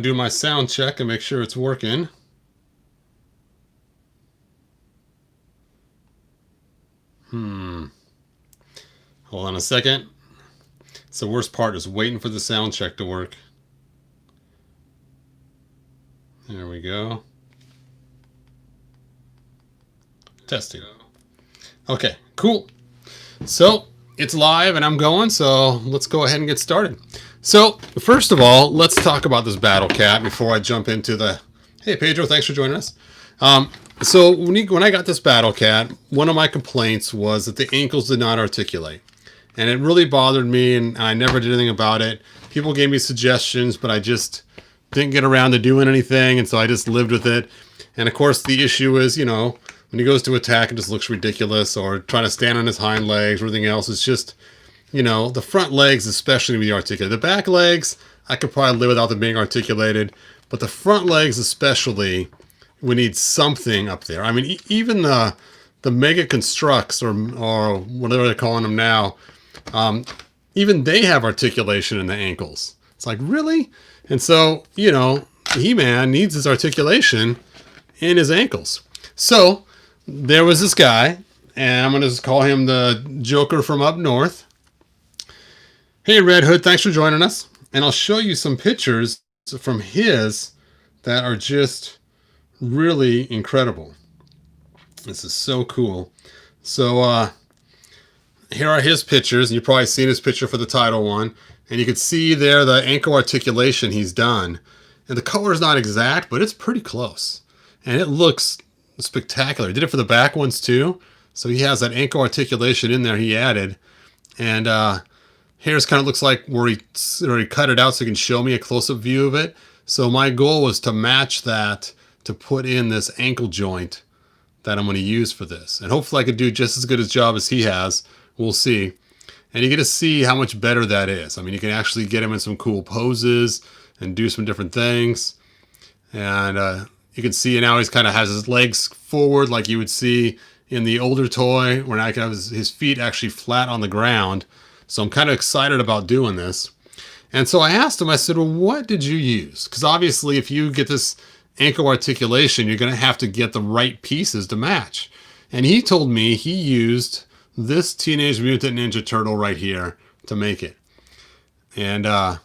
Do my sound check and make sure it's working. Hold on a second. It's the worst part, is waiting for the sound check to work. There we go. Testing. Okay, cool. So it's live and I'm going, so let's go ahead and get started. So first of all, let's talk about this battle cat before I jump into the... Hey Pedro, thanks for joining us. So when I got this battle cat, one of my complaints was that the ankles did not articulate. And it really bothered me, and I never did anything about it. People gave me suggestions, but I just didn't get around to doing anything, and so I just lived with it. And of course, the issue is, you know, when he goes to attack, it just looks ridiculous, or trying to stand on his hind legs, or everything else. It's just, you know, the front legs especially need to be articulated. The back legs, I could probably live without them being articulated, but the front legs especially, we need something up there. I mean, even the Mega Constructs, or whatever they're calling them now, even they have articulation in the ankles. It's like, really? And so, you know, He-Man needs his articulation in his ankles. So there was this guy, and I'm going to just call him the Joker from up north. Hey, Red Hood, thanks for joining us. And I'll show you some pictures from his that are just really incredible. This is so cool. So here are his pictures. You've probably seen his picture for the title one. And you can see there the ankle articulation he's done. And the color is not exact, but it's pretty close. And it looks spectacular. He did it for the back ones too. So he has that ankle articulation in there he added. And here's kind of looks like where he cut it out so he can show me a close-up view of it. So my goal was to match that, to put in this ankle joint that I'm going to use for this. And hopefully I could do just as good a job as he has. We'll see. And you get to see how much better that is. I mean, you can actually get him in some cool poses and do some different things. And you can see now he's kind of has his legs forward like you would see in the older toy, where I can have his feet actually flat on the ground. So I'm kind of excited about doing this. And so I asked him, I said, well, what did you use? Because obviously if you get this ankle articulation, you're going to have to get the right pieces to match. And he told me he used this Teenage Mutant Ninja Turtle right here to make it. And I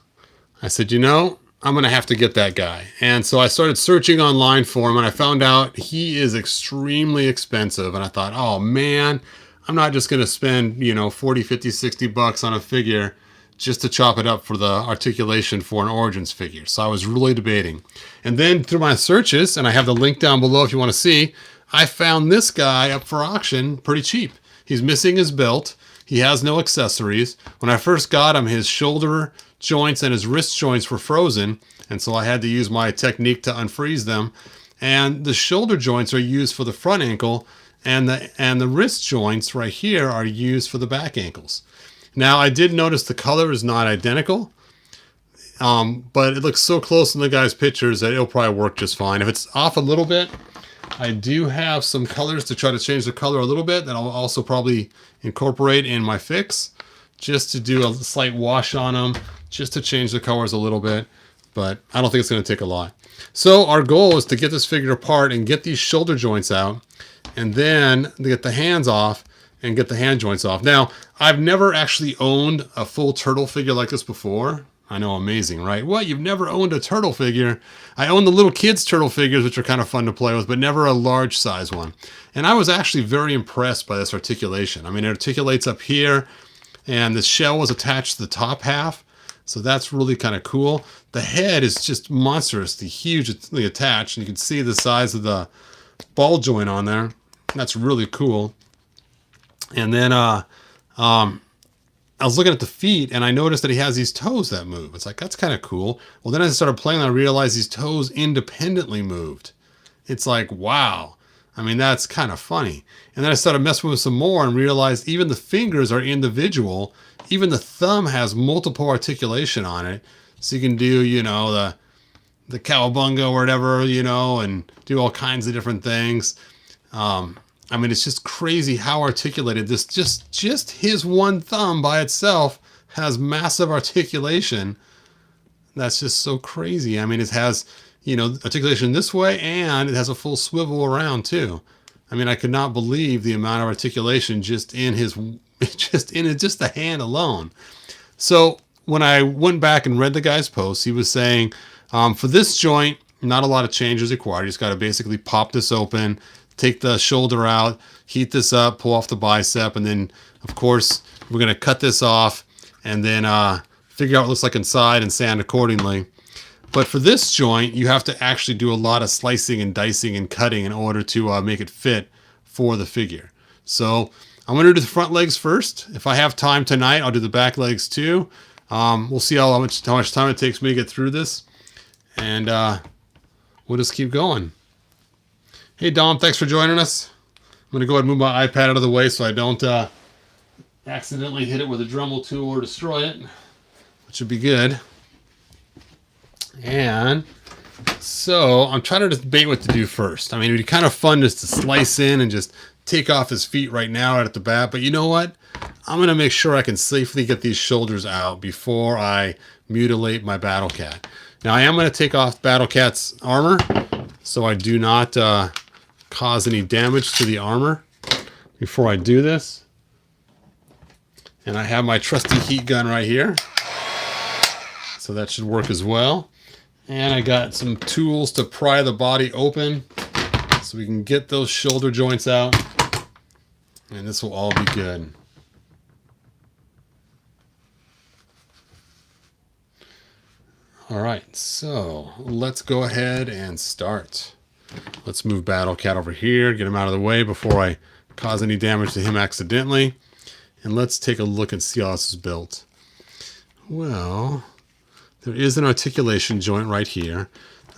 said, you know, I'm going to have to get that guy. And so I started searching online for him, and I found out he is extremely expensive. And I thought, oh man, I'm not just going to spend, you know, 40, 50, 60 bucks on a figure just to chop it up for the articulation for an Origins figure. So I was really debating. And then through my searches, and I have the link down below if you want to see, I found this guy up for auction pretty cheap. He's missing his belt. He has no accessories. When I first got him, his shoulder joints and his wrist joints were frozen, and so I had to use my technique to unfreeze them. And the shoulder joints are used for the front ankle, and the wrist joints right here are used for the back ankles. Now, I did notice the color is not identical, but it looks so close in the guy's pictures that it'll probably work just fine. If it's off a little bit, I do have some colors to try to change the color a little bit that I'll also probably incorporate in my fix, just to do a slight wash on them, just to change the colors a little bit, but I don't think it's going to take a lot. So our goal is to get this figure apart and get these shoulder joints out, and then to get the hands off and get the hand joints off. Now, I've never actually owned a full turtle figure like this before. I know, amazing, right? What? You've never owned a turtle figure? I own the little kids' turtle figures, which are kind of fun to play with, but never a large size one. And I was actually very impressed by this articulation. I mean, it articulates up here, and the shell was attached to the top half, so that's really kind of cool. The head is just monstrously hugely attached, and you can see the size of the ball joint on there. That's really cool. And then I was looking at the feet, and I noticed that he has these toes that move. It's like, that's kind of cool. Well, then as I started playing, I realized these toes independently moved. It's like, wow. I mean, that's kind of funny. And then I started messing with some more and realized even the fingers are individual. Even the thumb has multiple articulation on it. So you can do, you know, the cowabunga or whatever, you know, and do all kinds of different things. I mean, it's just crazy how articulated this, just his one thumb by itself has massive articulation That's just so crazy. I mean, it has, you know, articulation this way, and it has a full swivel around too. I mean, I could not believe the amount of articulation just in his, just the hand alone. So when I went back and read the guy's post, he was saying, for this joint, not a lot of changes required. You just got to basically pop this open, take the shoulder out, heat this up, pull off the bicep, and then, of course, we're going to cut this off and then figure out what it looks like inside and sand accordingly. But for this joint, you have to actually do a lot of slicing and dicing and cutting in order to make it fit for the figure. So I'm going to do the front legs first. If I have time tonight, I'll do the back legs too. We'll see how much time it takes me to get through this. And we'll just keep going. Hey, Dom, thanks for joining us. I'm going to go ahead and move my iPad out of the way so I don't accidentally hit it with a Dremel tool or destroy it, which would be good. And so I'm trying to debate what to do first. I mean, it'd be kind of fun just to slice in and just take off his feet right now at the bat. But you know what? I'm going to make sure I can safely get these shoulders out before I mutilate my Battle Cat. Now, I am going to take off Battle Cat's armor so I do not cause any damage to the armor before I do this. And I have my trusty heat gun right here. So that should work as well. And I got some tools to pry the body open so we can get those shoulder joints out. And this will all be good. All right, so let's go ahead and start. Let's move Battle Cat over here, get him out of the way before I cause any damage to him accidentally. And let's take a look and see how this is built. Well, there is an articulation joint right here.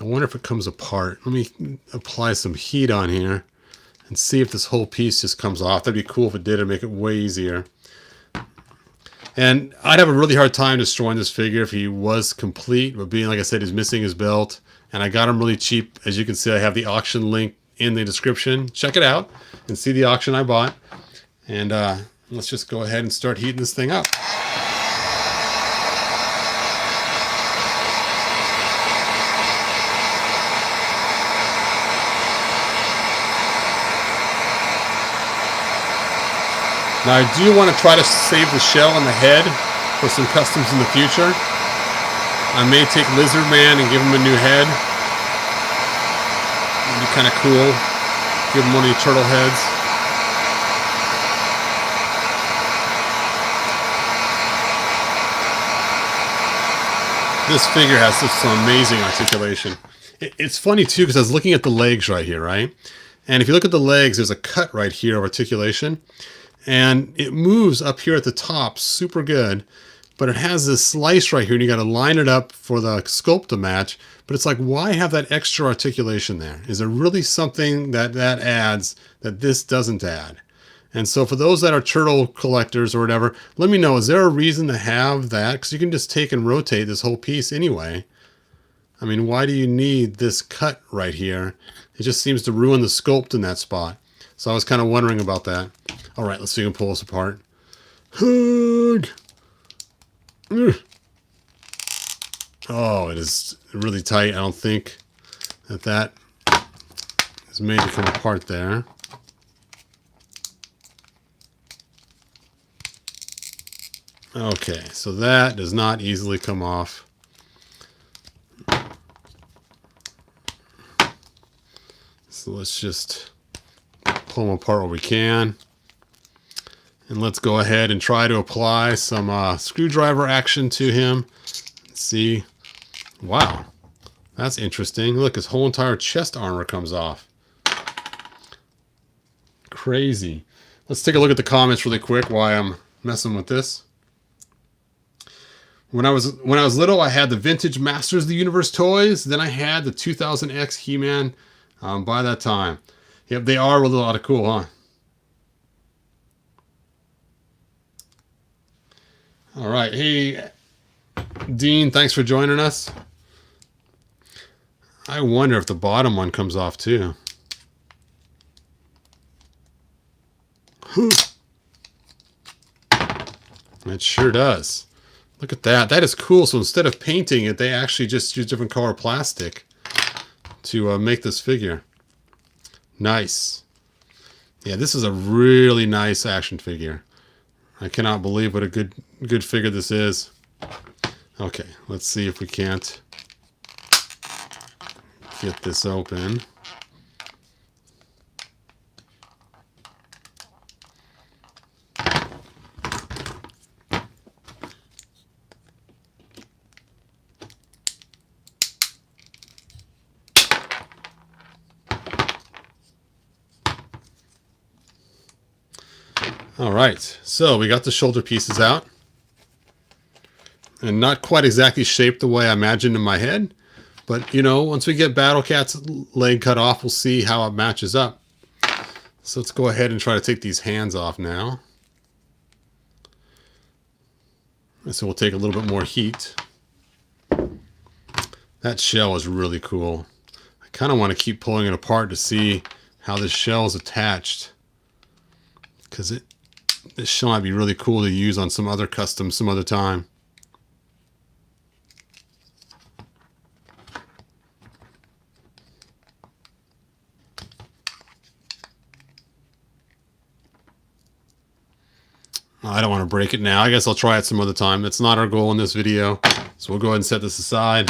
I wonder if it comes apart. Let me apply some heat on here and see if this whole piece just comes off. That'd be cool if it did. It'd make it way easier. And I'd have a really hard time destroying this figure if he was complete, but being, like I said, he's missing his belt. And I got him really cheap. As you can see, I have the auction link in the description. Check it out and see the auction I bought. And let's just go ahead and start heating this thing up. Now I do want to try to save the shell and the head for some customs in the future. I may take Lizard Man and give him a new head. It'd be kind of cool. Give him one of the turtle heads. This figure has just some amazing articulation. It's funny too because I was looking at the legs right here, right? And if you look at the legs, there's a cut right here of articulation. And it moves up here at the top super good, but it has this slice right here and you got to line it up for the sculpt to match. But it's like, why have that extra articulation there? Is there really something that adds that this doesn't add? And so for those that are turtle collectors or whatever, let me know, is there a reason to have that? Because you can just take and rotate this whole piece anyway. I mean, why do you need this cut right here? It just seems to ruin the sculpt in that spot. So I was kind of wondering about that. All right, let's see if we can pull this apart. Hug! Oh, it is really tight. I don't think that is made to come apart there. Okay, so that does not easily come off. So let's just pull them apart where we can. And let's go ahead and try to apply some screwdriver action to him. Let's see. Wow, that's interesting. Look, his whole entire chest armor comes off. Crazy. Let's take a look at the comments really quick while I'm messing with this. When I was little, I had the vintage Masters of the Universe toys. Then I had the 2000X He-Man by that time. Yep, they are a lot of cool, huh? All right. Hey, Dean, thanks for joining us. I wonder if the bottom one comes off too. It sure does. Look at that. That is cool. So instead of painting it, they actually just use different color plastic to make this figure. Nice. Yeah, this is a really nice action figure. I cannot believe what a good figure this is. Okay, let's see if we can't get this open. All right, so we got the shoulder pieces out. And not quite exactly shaped the way I imagined in my head. But, you know, once we get Battle Cat's leg cut off, we'll see how it matches up. So let's go ahead and try to take these hands off now. And so we'll take a little bit more heat. That shell is really cool. I kind of want to keep pulling it apart to see how this shell is attached. Because this shell might be really cool to use on some other custom some other time. I don't want to break it now. I guess I'll try it some other time. It's not our goal in this video. So we'll go ahead and set this aside.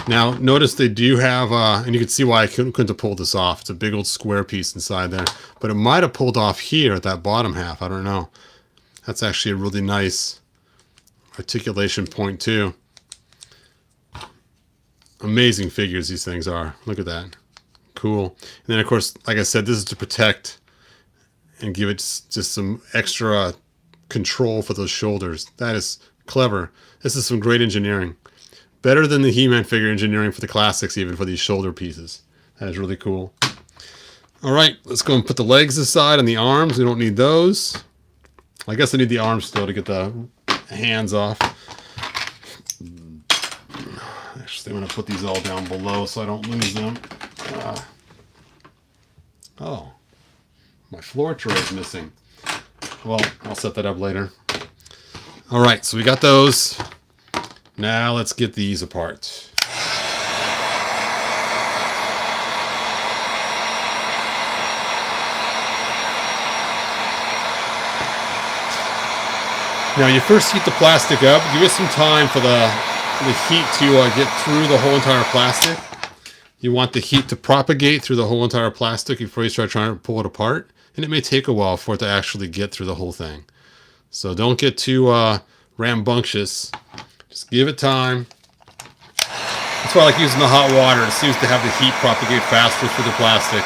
Now, notice they do have, and you can see why I couldn't have pulled this off. It's a big old square piece inside there. But it might have pulled off here at that bottom half. I don't know. That's actually a really nice articulation point too. Amazing figures these things are. Look at that. Cool. And then, of course, like I said, this is to protect and give it just some extra control for those shoulders. That is clever. This is some great engineering. Better than the He-Man figure engineering for the classics, even for these shoulder pieces. That is really cool. All right, let's go and put the legs aside and the arms. We don't need those. I guess I need the arms still to get the hands off. Actually, I'm going to put these all down below so I don't lose them. Oh, my floor tray is missing. Well, I'll set that up later. All right, so we got those. Now let's get these apart. Now you first heat the plastic up. Give it some time for the heat to get through the whole entire plastic. You want the heat to propagate through the whole entire plastic before you start trying to pull it apart. And it may take a while for it to actually get through the whole thing. So don't get too rambunctious. Just give it time. That's why I like using the hot water. It seems to have the heat propagate faster through the plastic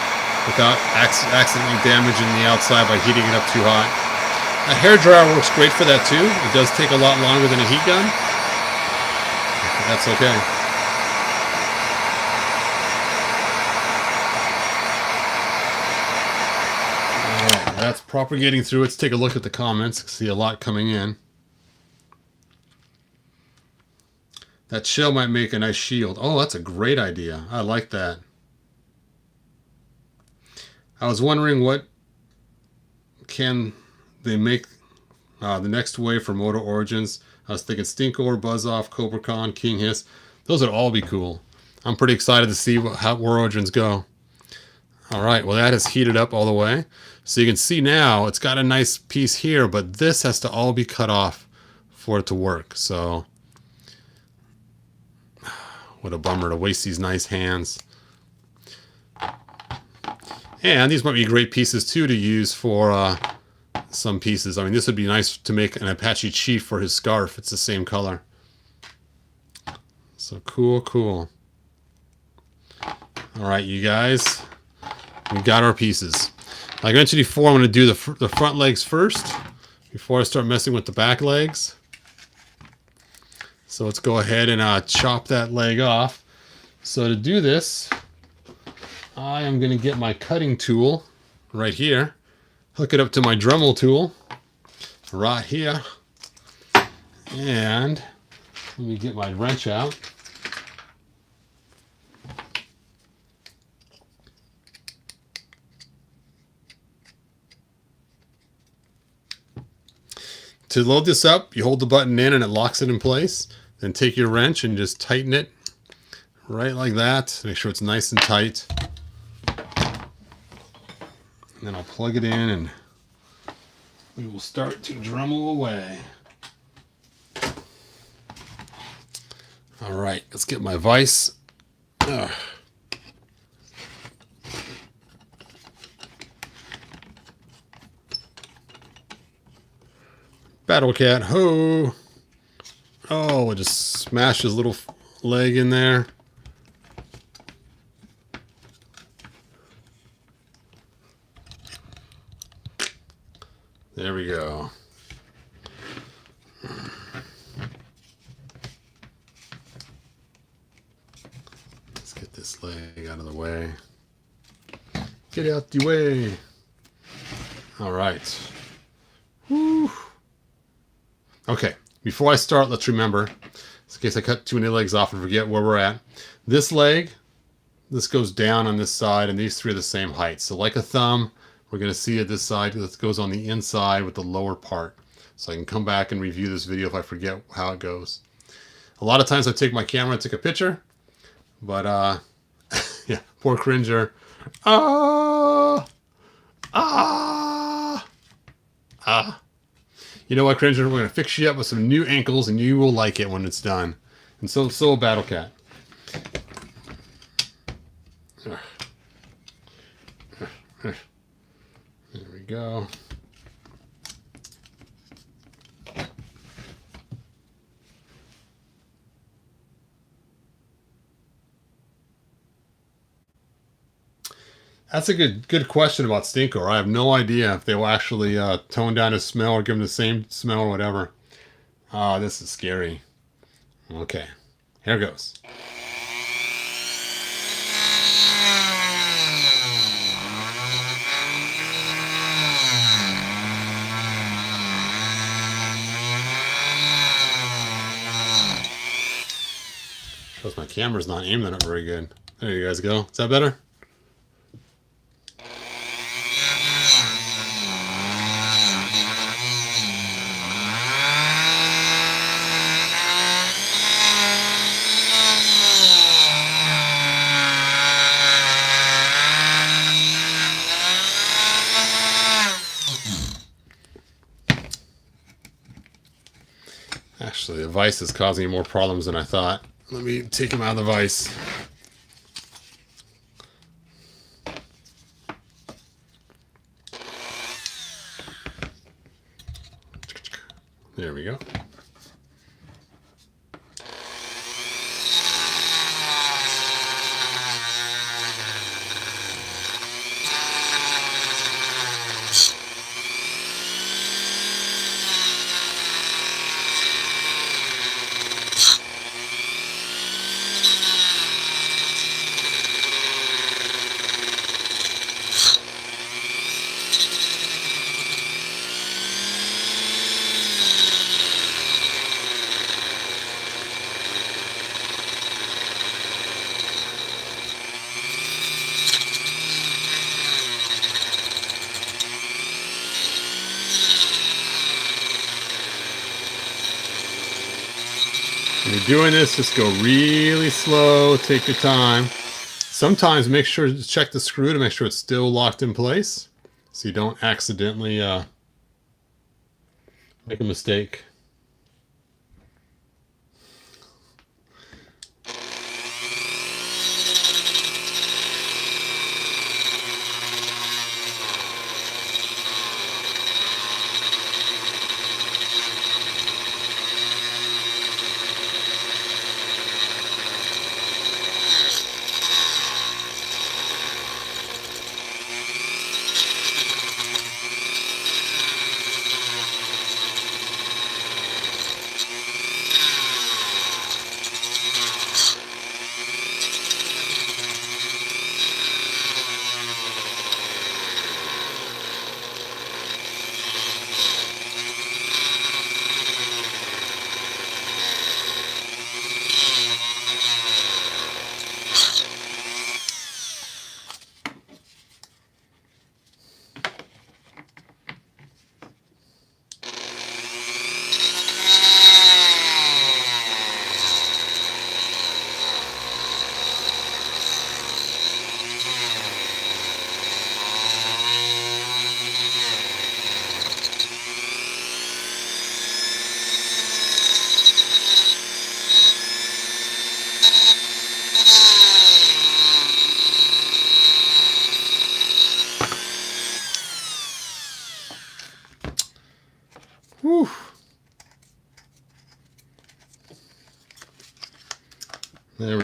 without accidentally damaging the outside by heating it up too hot. A hairdryer works great for that too. It does take a lot longer than a heat gun. That's okay. Alright, that's propagating through. Let's take a look at the comments. See a lot coming in. That shell might make a nice shield. Oh, that's a great idea. I like that. I was wondering what can they make the next wave for Moto Origins. I was thinking Stinkor, Buzz-Off, CobraCon, King Hiss. Those would all be cool. I'm pretty excited to see how War Origins go. All right, well that is heated up all the way. So you can see now it's got a nice piece here, but this has to all be cut off for it to work. So what a bummer to waste these nice hands. And these might be great pieces too to use for some pieces. I mean, this would be nice to make an Apache Chief for his scarf. It's the same color. So cool, cool. All right, you guys, we got our pieces. Like I mentioned before, I'm going to do the front legs first before I start messing with the back legs. So let's go ahead and chop that leg off. So to do this, I am going to get my cutting tool right here, hook it up to my Dremel tool right here, and let me get my wrench out. to load this up, you hold the button in and it locks it in place. Then take your wrench and just tighten it right like that. Make sure it's nice and tight. And then I'll plug it in and we will start to Dremel away. All right, let's get my vise. Ugh. Battle Cat, ho! Oh, it just smashed his little leg in there. There we go. Let's get this leg out of the way. Get out the way. All right. Woo. Okay, before I start, let's remember, in case I cut too many legs off and forget where we're at. This leg, this goes down on this side, and these three are the same height. So like a thumb, we're going to see at this side, this goes on the inside with the lower part. So I can come back and review this video if I forget how it goes. A lot of times I take my camera and take a picture, but yeah, poor Cringer. You know what, Cringer? We're going to fix you up with some new ankles, and you will like it when it's done. And so will Battle Cat. There we go. That's a good question about Stinkor. I have no idea if they will actually tone down his smell or give him the same smell or whatever. This is scary. Okay, here goes. Shows my camera's not aiming at it very good. There you guys go. Is that better? Actually, the vise is causing me more problems than I thought. Let me take him out of the vise. There we go. When you're doing this, just go really slow, take your time. Sometimes make sure to check the screw to make sure it's still locked in place so you don't accidentally make a mistake.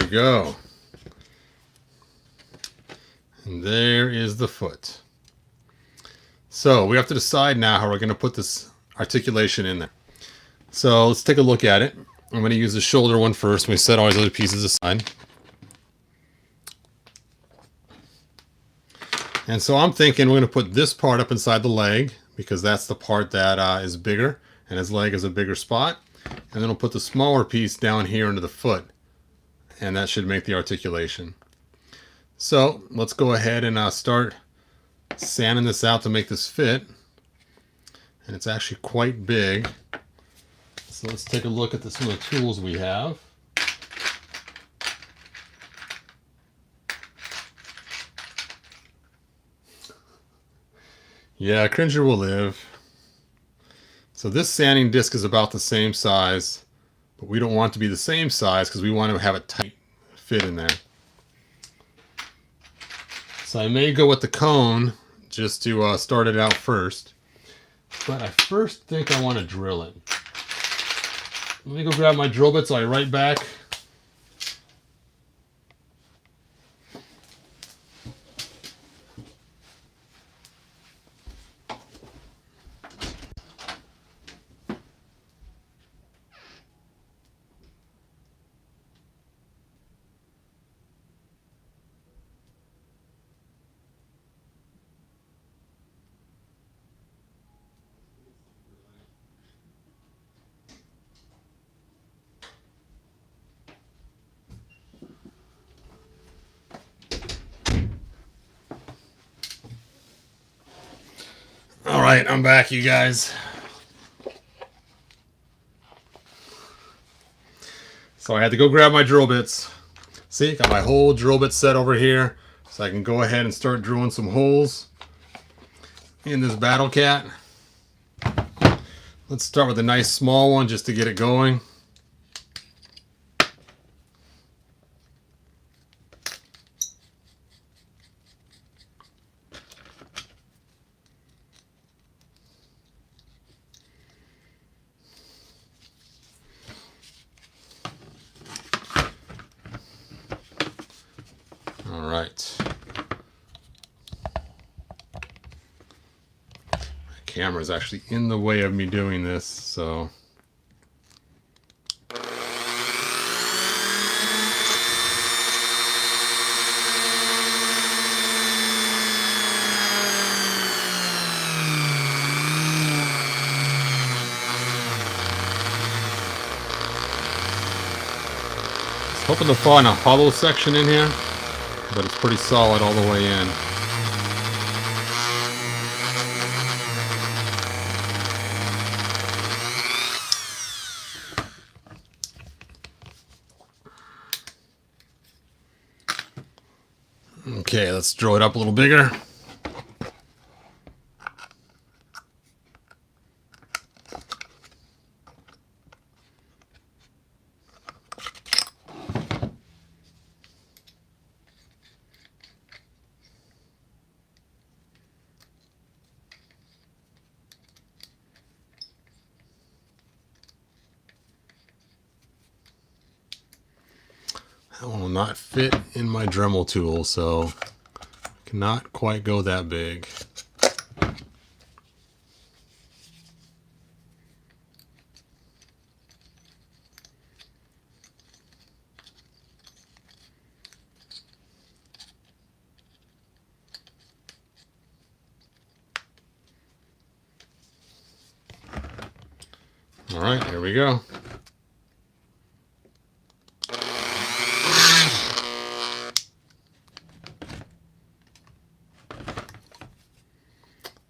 go. And there is the foot. So we have to decide now how we're going to put this articulation in there. So let's take a look at it. I'm going to use the shoulder one first. We set all these other pieces aside. And so I'm thinking we're going to put this part up inside the leg because that's the part that is bigger, and his leg is a bigger spot. And then we'll put the smaller piece down here into the foot, and that should make the articulation. So let's go ahead and start sanding this out to make this fit. And it's actually quite big. So let's take a look at some of the tools we have. Yeah, Cringer will live. So this sanding disc is about the same size, but we don't want it to be the same size because we want to have a tight fit in there. So I may go with the cone just to start it out first, but I first think I want to drill it. Let me go grab my drill bits. I'll be right back. All right, I'm back, you guys. So I had to go grab my drill bits. See, got my whole drill bit set over here, so I can go ahead and start drilling some holes in this Battle Cat. Let's start with a nice small one just to get it going. All right. My camera is actually in the way of me doing this, so. Hoping to find a hollow section in here, but it's pretty solid all the way in. Okay, let's drill it up a little bigger. That one will not fit in my Dremel tool, so I cannot quite go that big. All right, here we go.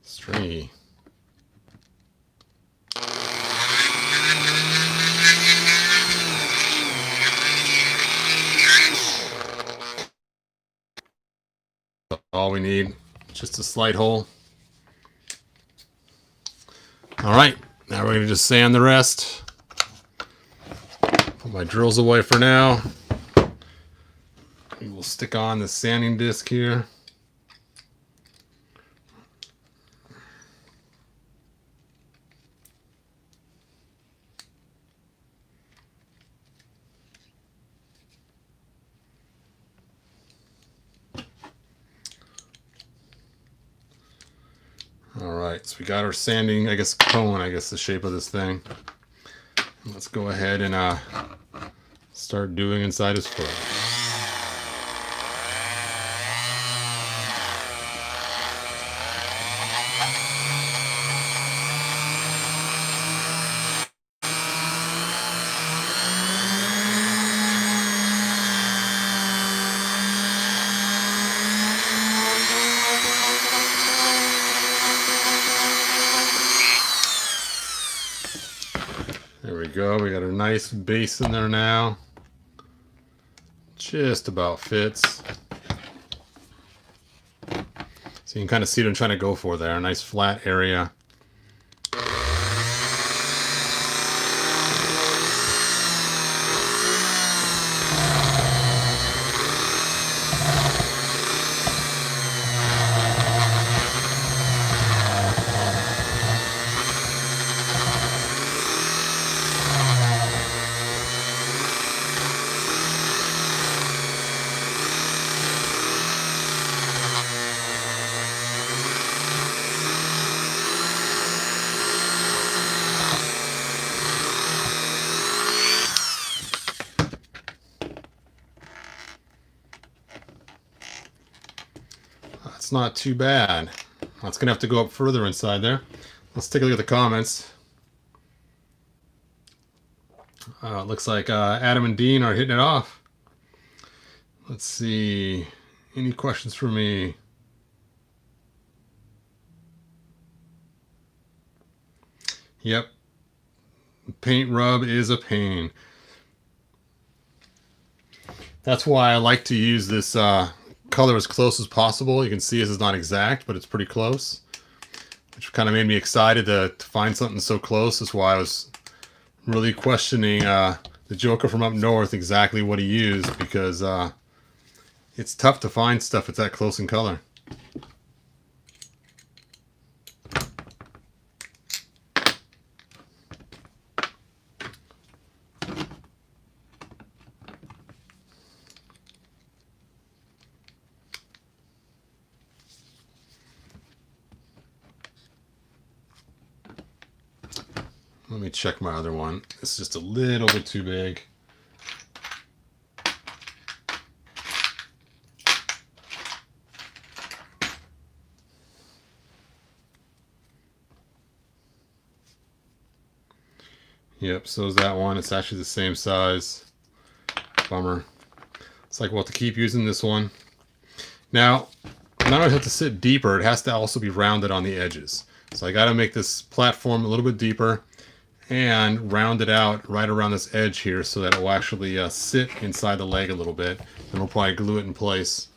Stringy. All we need, just a slight hole. All right, now we're gonna just sand the rest. Put my drills away for now. We will stick on the sanding disc here. All right, so we got our sanding, I guess, cone, I guess the shape of this thing. Let's go ahead and start doing inside his foot. There we go. We got a nice base in there now. Just about fits. So you can kind of see what I'm trying to go for there. A nice flat area. That's not too bad. That's going to have to go up further inside there. Let's take a look at the comments. It looks like Adam and Dean are hitting it off. Let's see. Any questions for me? Yep. Paint rub is a pain. That's why I like to use this color as close as possible. You can see this is not exact, but it's pretty close, which kind of made me excited to find something so close. That's why I was really questioning the Joker from up north, exactly what he used, because it's tough to find stuff that's that close in color. Let me check my other one. It's just a little bit too big. Yep, so is that one. It's actually the same size. Bummer. It's like we'll have to keep using this one. Now, not only have to sit deeper, it has to also be rounded on the edges. So I got to make this platform a little bit deeper and round it out right around this edge here so that it will actually sit inside the leg a little bit. Then we'll probably glue it in place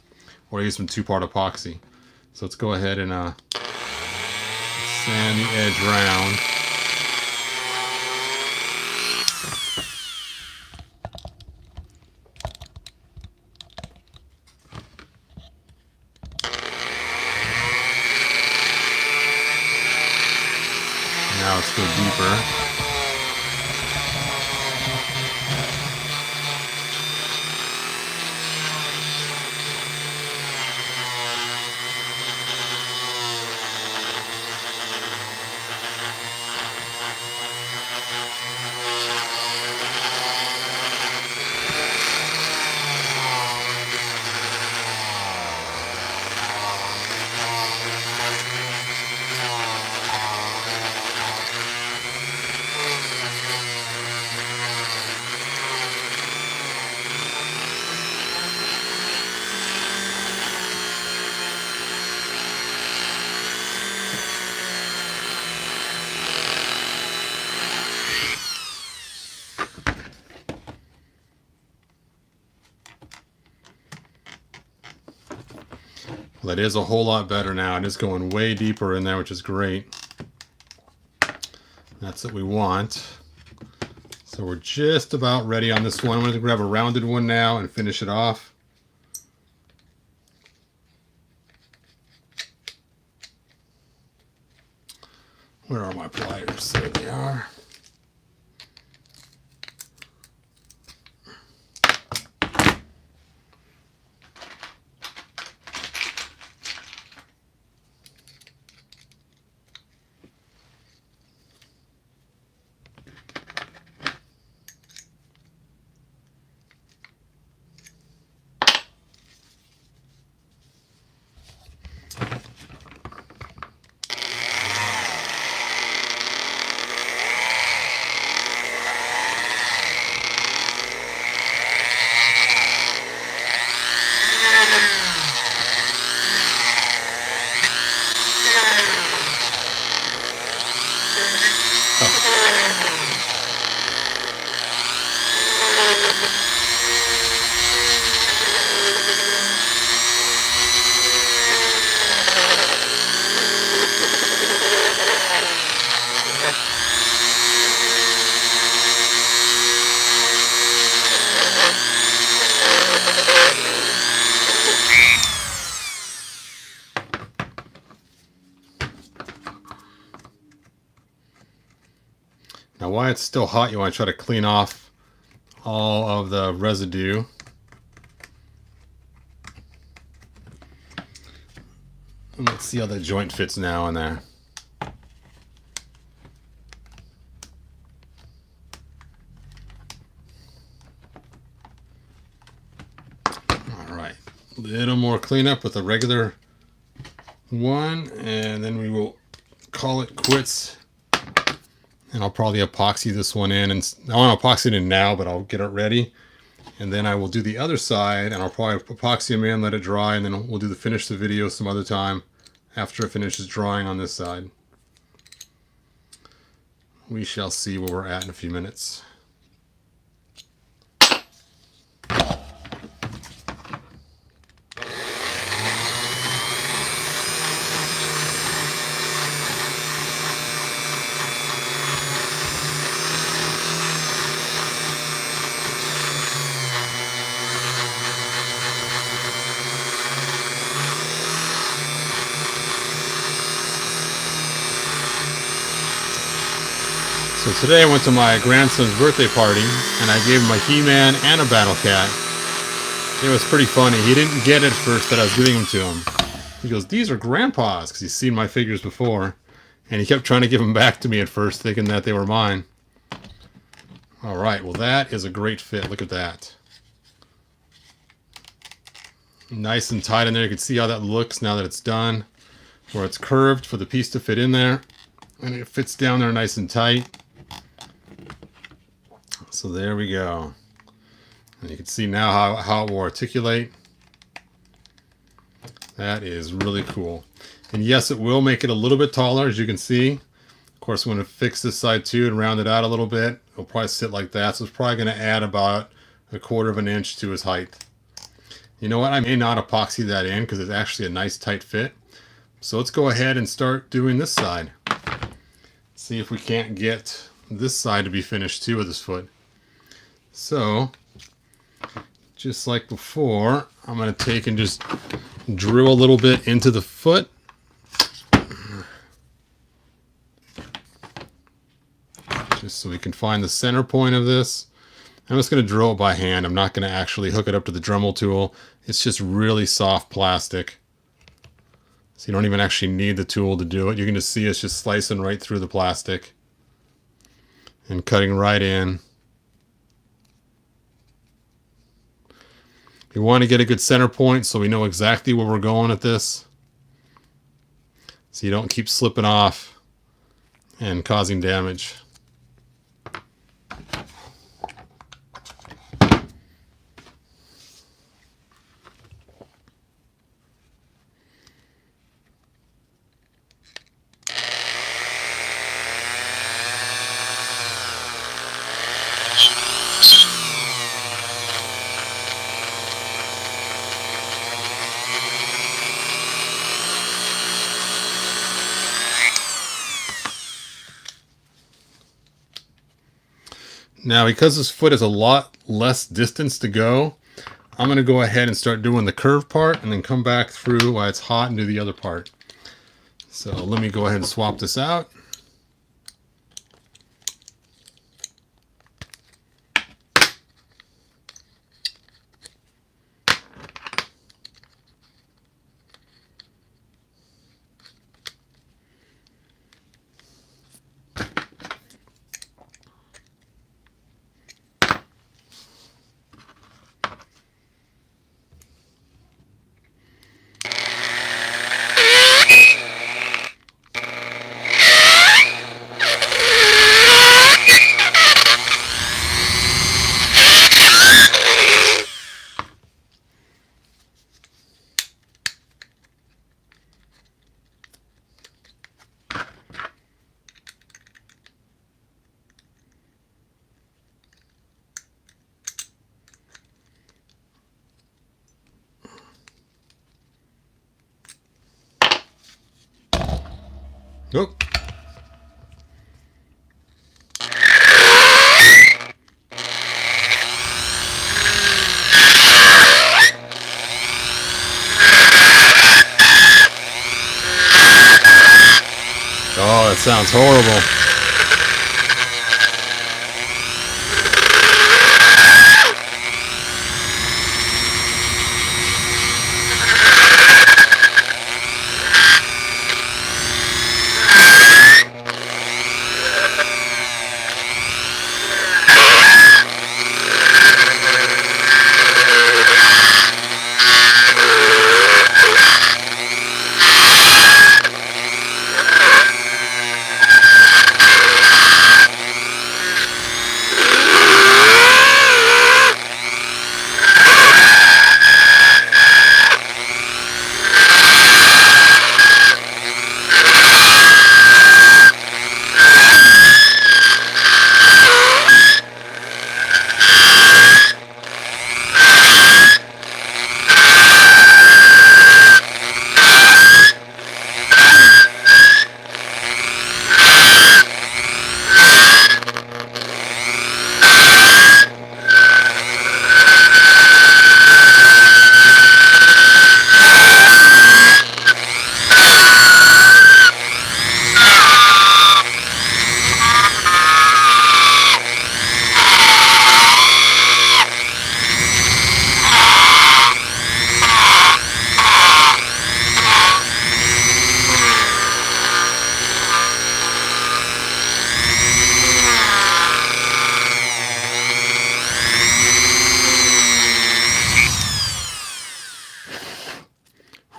or use some 2-part epoxy. So let's go ahead and sand the edge round. Now let's go deeper. Well, that is a whole lot better now. It is going way deeper in there, which is great. That's what we want. So we're just about ready on this one. I'm going to grab a rounded one now and finish it off. Where are my pliers? There they are. while it's still hot, you want to try to clean off all of the residue. And let's see how the joint fits now in there. All right, a little more cleanup with a regular one, and then we will call it quits. And I'll probably epoxy this one in, and I want to epoxy it in now, but I'll get it ready. And then I will do the other side, and I'll probably epoxy them in, let it dry, and then we'll do the finish the video some other time after it finishes drying on this side. We shall see where we're at in a few minutes. So today I went to my grandson's birthday party, and I gave him a He-Man and a Battle Cat. It was pretty funny. He didn't get it at first that I was giving them to him. He goes, "These are Grandpa's," because he's seen my figures before. And he kept trying to give them back to me at first, thinking that they were mine. All right, well that is a great fit. Look at that. Nice and tight in there. You can see how that looks now that it's done. Where it's curved for the piece to fit in there. And it fits down there nice and tight. So there we go. And you can see now how it will articulate. That is really cool. And yes, it will make it a little bit taller, as you can see. Of course, I'm going to fix this side too and round it out a little bit. It'll probably sit like that. So it's probably going to add about 1/4 of an inch to his height. You know what? I may not epoxy that in because it's actually a nice tight fit. So let's go ahead and start doing this side. See if we can't get this side to be finished too with this foot. So, just like before, I'm going to take and just drill a little bit into the foot. Just so we can find the center point of this. I'm just going to drill it by hand. I'm not going to actually hook it up to the Dremel tool. It's just really soft plastic. So you don't even actually need the tool to do it. You can just see it's just slicing right through the plastic and cutting right in. We want to get a good center point so we know exactly where we're going at this. So you don't keep slipping off and causing damage. Now, because this foot is a lot less distance to go, I'm going to go ahead and start doing the curved part and then come back through while it's hot and do the other part. So let me go ahead and swap this out. Oh. Oh, that sounds horrible.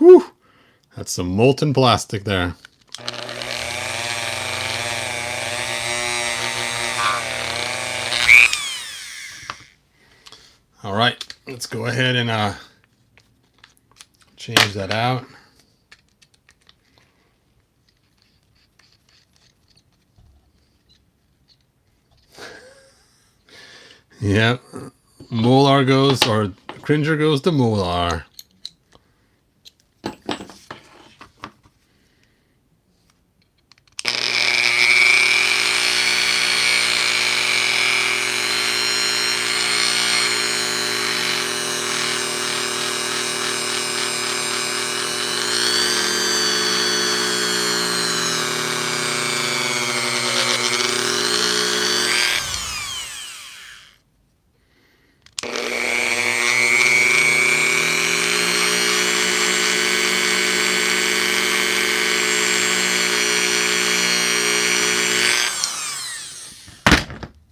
Whew. That's some molten plastic there. All right, let's go ahead and change that out. Yep, molar goes, or cringer goes to molar.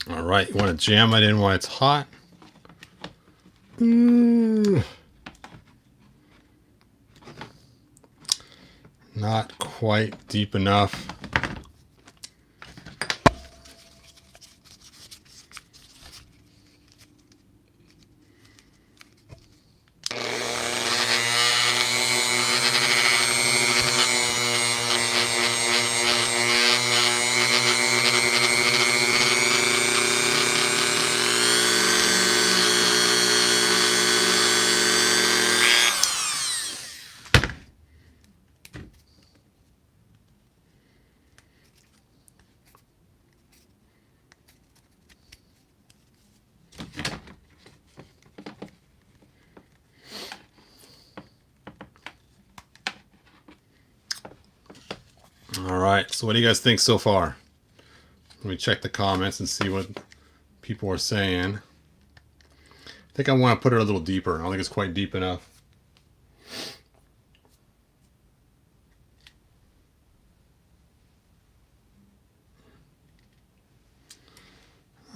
All right, you want to jam it in while it's hot. Not quite deep enough. All right, so what do you guys think so far? Let me check the comments and see what people are saying. I think I want to put it a little deeper. I don't think it's quite deep enough.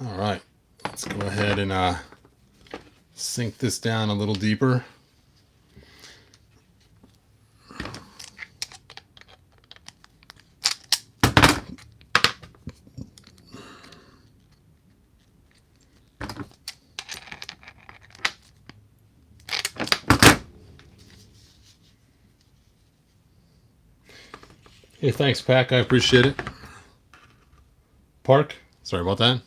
All right, let's go ahead and sink this down a little deeper. Hey, thanks, Pack. I appreciate it. Park, sorry about that.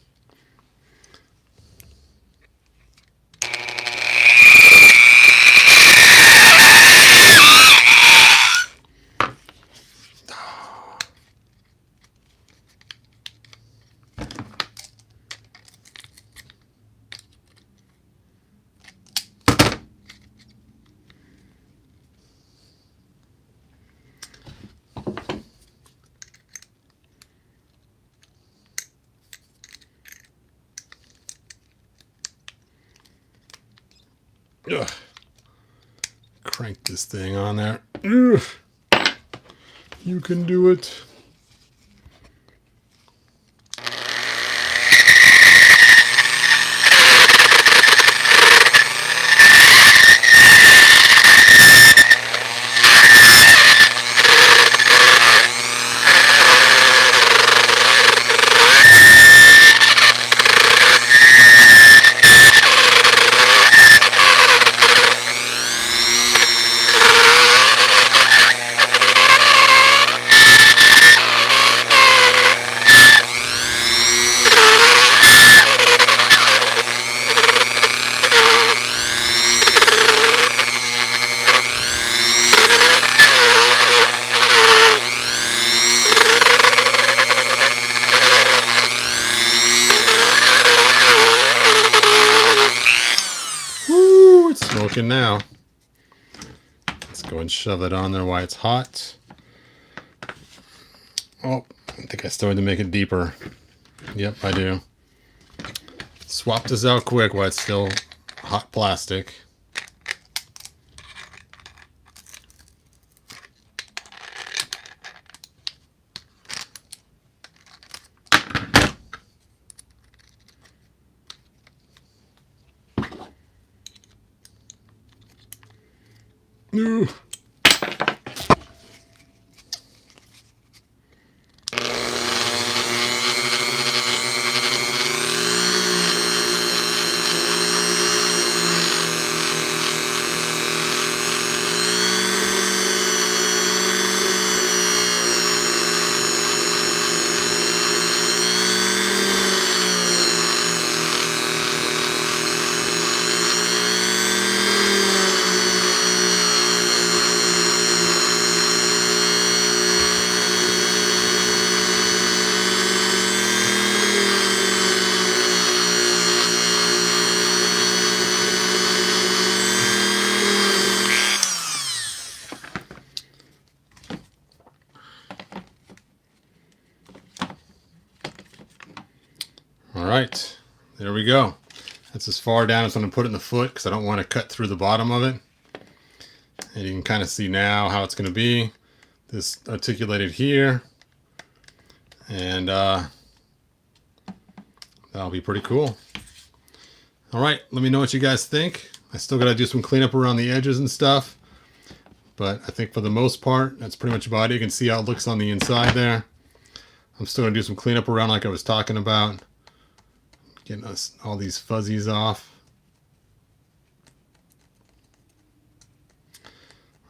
Ugh. Crank this thing on there. Ugh. You can do it. Smoking now. Let's go and shove it on there while it's hot. Oh, I think I started to make it deeper. Yep, I do. Swap this out quick while it's still hot plastic. Ooh. right, there we go. That's as far down as I'm going to put it in the foot because I don't want to cut through the bottom of it. And you can kind of see now how it's going to be. This articulated here. And that'll be pretty cool. All right, let me know what you guys think. I still got to do some cleanup around the edges and stuff. But I think for the most part, that's pretty much about it. You can see how it looks on the inside there. I'm still going to do some cleanup around like I was talking about. Getting all these fuzzies off.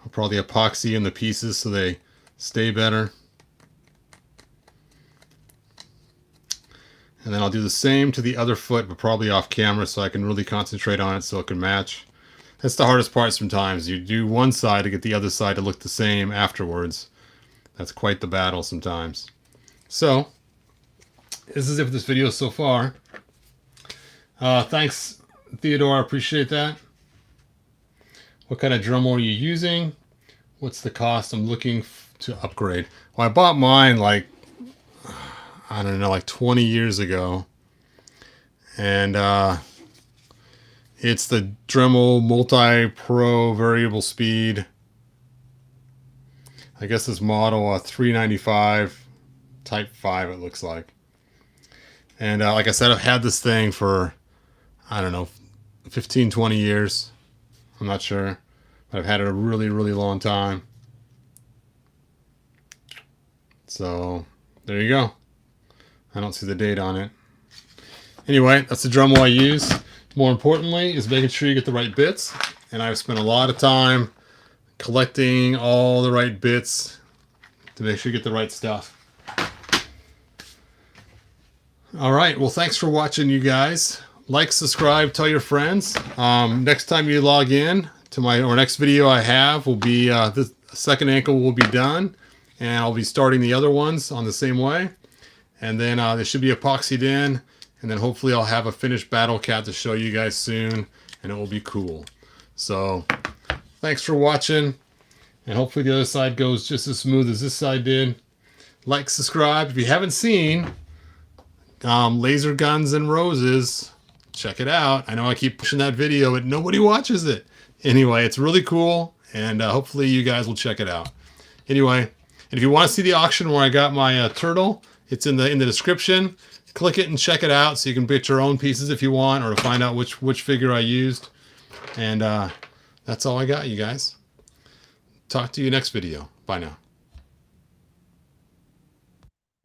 I'll probably epoxy in the pieces so they stay better. And then I'll do the same to the other foot, but probably off camera so I can really concentrate on it so it can match. That's the hardest part sometimes. You do one side to get the other side to look the same afterwards. That's quite the battle sometimes. So, this is it for this video so far. Thanks, Theodore. I appreciate that. What kind of Dremel are you using? What's the cost? I'm looking to upgrade. Well, I bought mine like, I don't know, like 20 years ago. And it's the Dremel Multi-Pro Variable Speed. I guess this model 395 Type 5 it looks like. And like I said, I've had this thing for, I don't know, 15, 20 years. I'm not sure. But I've had it a really, really long time. So, there you go. I don't see the date on it. Anyway, that's the Dremel I use. More importantly is making sure you get the right bits. And I've spent a lot of time collecting all the right bits to make sure you get the right stuff. All right, well, thanks for watching, you guys. Like, subscribe, tell your friends. Next time you log in to next video I have will be, the second ankle will be done. And I'll be starting the other ones on the same way. And then they should be epoxied in. And then hopefully I'll have a finished battle cat to show you guys soon. And it will be cool. So, thanks for watching. And hopefully the other side goes just as smooth as this side did. Like, subscribe. If you haven't seen Laser Guns and Roses, check it out. I know I keep pushing that video, but nobody watches it. Anyway, it's really cool. And hopefully you guys will check it out. Anyway, and if you want to see the auction where I got my turtle, it's in the description. Click it and check it out so you can get your own pieces if you want, or to find out which figure I used. And that's all I got, you guys. Talk to you next video. Bye now.